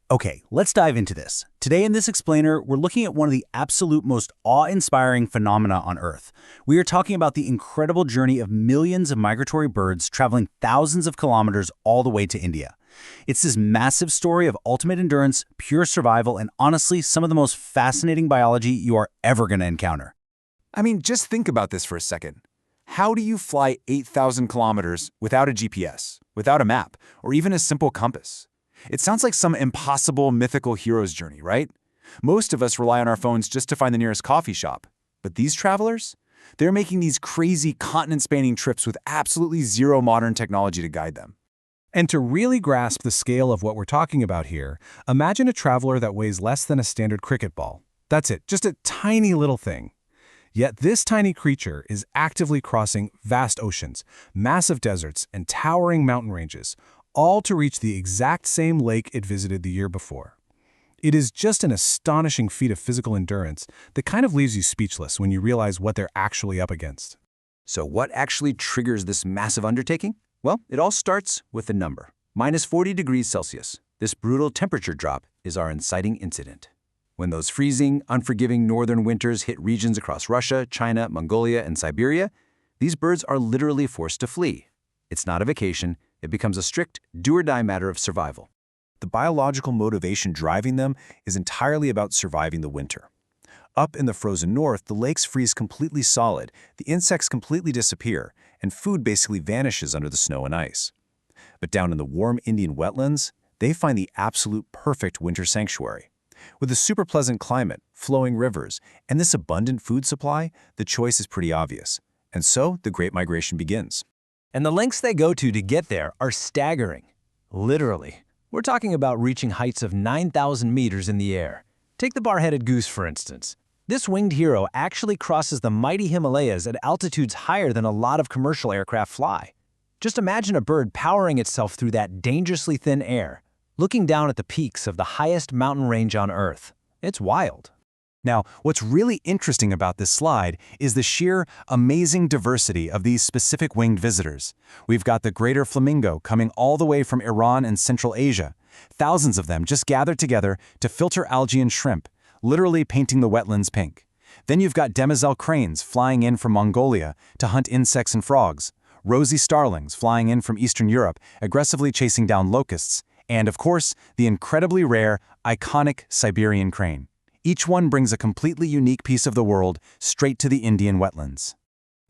Okay, let's dive into this. Today in this explainer, we're looking at one of the absolute most awe-inspiring phenomena on Earth. We are talking about the incredible journey of millions of migratory birds traveling thousands of kilometers all the way to India. It's this massive story of ultimate endurance, pure survival, and honestly, some of the most fascinating biology you are ever going to encounter. I mean, just think about this for a second. How do you fly 8,000 kilometers without a GPS, without a map, or even a simple compass? It sounds like some impossible mythical hero's journey, right? Most of us rely on our phones just to find the nearest coffee shop. But these travelers? They're making these crazy continent-spanning trips with absolutely zero modern technology to guide them. And to really grasp the scale of what we're talking about here, imagine a traveler that weighs less than a standard cricket ball. That's it, just a tiny little thing. Yet this tiny creature is actively crossing vast oceans, massive deserts, and towering mountain ranges, all to reach the exact same lake it visited the year before. It is just an astonishing feat of physical endurance that kind of leaves you speechless when you realize what they're actually up against. So what actually triggers this massive undertaking? Well, it all starts with a number. -40 degrees Celsius. This brutal temperature drop is our inciting incident. When those freezing, unforgiving northern winters hit regions across Russia, China, Mongolia, and Siberia, these birds are literally forced to flee. It's not a vacation. It becomes a strict, do-or-die matter of survival. The biological motivation driving them is entirely about surviving the winter. Up in the frozen north, the lakes freeze completely solid, the insects completely disappear, and food basically vanishes under the snow and ice. But down in the warm Indian wetlands, they find the absolute perfect winter sanctuary. With a super pleasant climate, flowing rivers, and this abundant food supply, the choice is pretty obvious. And so, the Great Migration begins. And the lengths they go to get there are staggering. Literally. We're talking about reaching heights of 9,000 meters in the air. Take the bar-headed goose, for instance. This winged hero actually crosses the mighty Himalayas at altitudes higher than a lot of commercial aircraft fly. Just imagine a bird powering itself through that dangerously thin air, looking down at the peaks of the highest mountain range on Earth. It's wild. Now, what's really interesting about this slide is the sheer, amazing diversity of these specific winged visitors. We've got the greater flamingo coming all the way from Iran and Central Asia. Thousands of them just gathered together to filter algae and shrimp, literally painting the wetlands pink. Then you've got demoiselle cranes flying in from Mongolia to hunt insects and frogs, rosy starlings flying in from Eastern Europe, aggressively chasing down locusts, and, of course, the incredibly rare, iconic Siberian crane. Each one brings a completely unique piece of the world straight to the Indian wetlands.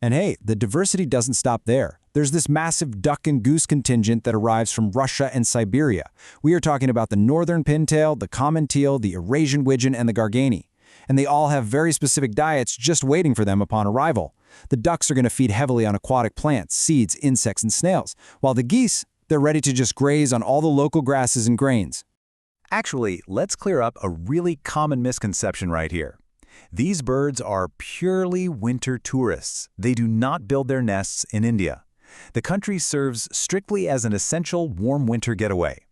And hey, the diversity doesn't stop there. There's this massive duck and goose contingent that arrives from Russia and Siberia. We are talking about the northern pintail, the common teal, the Eurasian widgeon, and the gargani. And they all have very specific diets just waiting for them upon arrival. The ducks are going to feed heavily on aquatic plants, seeds, insects, and snails, while the geese, they're ready to just graze on all the local grasses and grains. Actually, let's clear up a really common misconception right here. These birds are purely winter tourists. They do not build their nests in India. The country serves strictly as an essential warm winter getaway.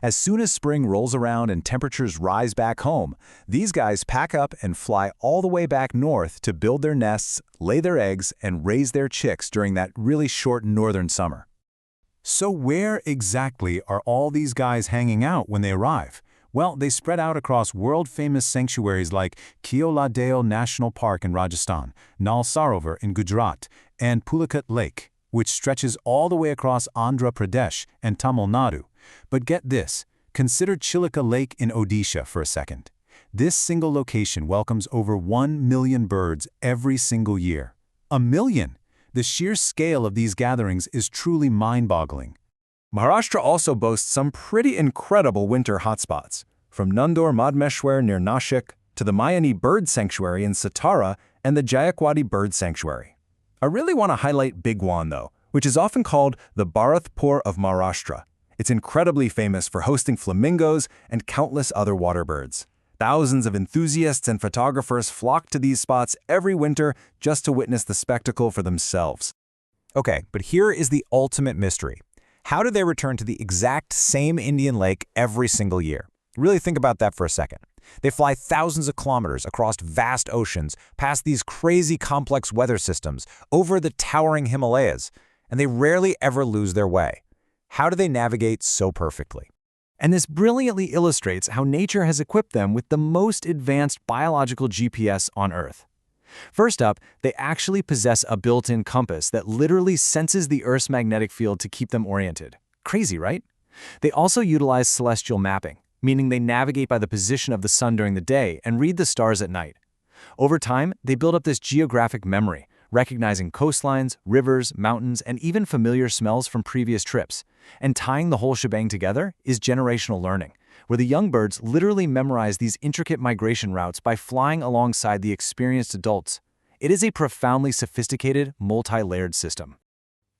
As soon as spring rolls around and temperatures rise back home, these guys pack up and fly all the way back north to build their nests, lay their eggs, and raise their chicks during that really short northern summer. So where exactly are all these guys hanging out when they arrive? Well, they spread out across world-famous sanctuaries like Keoladeo National Park in Rajasthan, Nal Sarovar in Gujarat, and Chilika Lake, which stretches all the way across Andhra Pradesh and Tamil Nadu. But get this, consider Chilika Lake in Odisha for a second. This single location welcomes over 1 million birds every single year. 1 million! The sheer scale of these gatherings is truly mind-boggling. Maharashtra also boasts some pretty incredible winter hotspots, from Nandur Madmeshwar near Nashik to the Mayani Bird Sanctuary in Satara and the Jayakwadi Bird Sanctuary. I really want to highlight Bigwan, though, which is often called the Bharatpur of Maharashtra. It's incredibly famous for hosting flamingos and countless other water birds. Thousands of enthusiasts and photographers flock to these spots every winter just to witness the spectacle for themselves. Okay, but here is the ultimate mystery. How do they return to the exact same Indian lake every single year? Really think about that for a second. They fly thousands of kilometers across vast oceans, past these crazy complex weather systems, over the towering Himalayas, and they rarely ever lose their way. How do they navigate so perfectly? And this brilliantly illustrates how nature has equipped them with the most advanced biological GPS on Earth. First up, they actually possess a built-in compass that literally senses the Earth's magnetic field to keep them oriented. Crazy, right? They also utilize celestial mapping, meaning they navigate by the position of the sun during the day and read the stars at night. Over time, they build up this geographic memory, recognizing coastlines, rivers, mountains, and even familiar smells from previous trips. And tying the whole shebang together is generational learning, where the young birds literally memorize these intricate migration routes by flying alongside the experienced adults. It is a profoundly sophisticated, multi-layered system.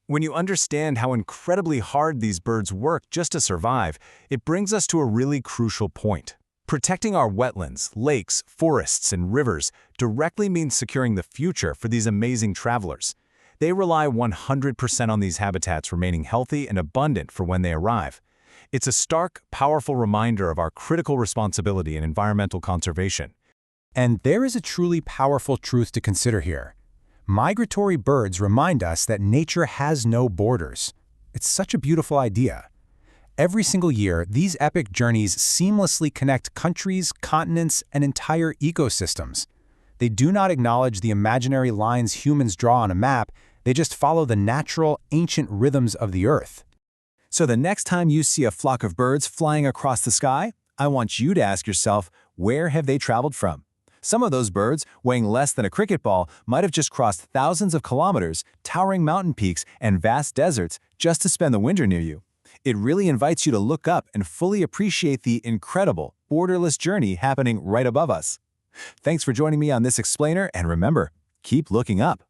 When you understand how incredibly hard these birds work just to survive, it brings us to a really crucial point. Protecting our wetlands, lakes, forests, and rivers directly means securing the future for these amazing travelers. They rely 100% on these habitats remaining healthy and abundant for when they arrive. It's a stark, powerful reminder of our critical responsibility in environmental conservation. And there is a truly powerful truth to consider here. Migratory birds remind us that nature has no borders. It's such a beautiful idea. Every single year, these epic journeys seamlessly connect countries, continents, and entire ecosystems. They do not acknowledge the imaginary lines humans draw on a map, they just follow the natural, ancient rhythms of the Earth. So the next time you see a flock of birds flying across the sky, I want you to ask yourself, where have they traveled from? Some of those birds, weighing less than a cricket ball, might have just crossed thousands of kilometers, towering mountain peaks, and vast deserts just to spend the winter near you. It really invites you to look up and fully appreciate the incredible, borderless journey happening right above us. Thanks for joining me on this explainer, and remember, keep looking up.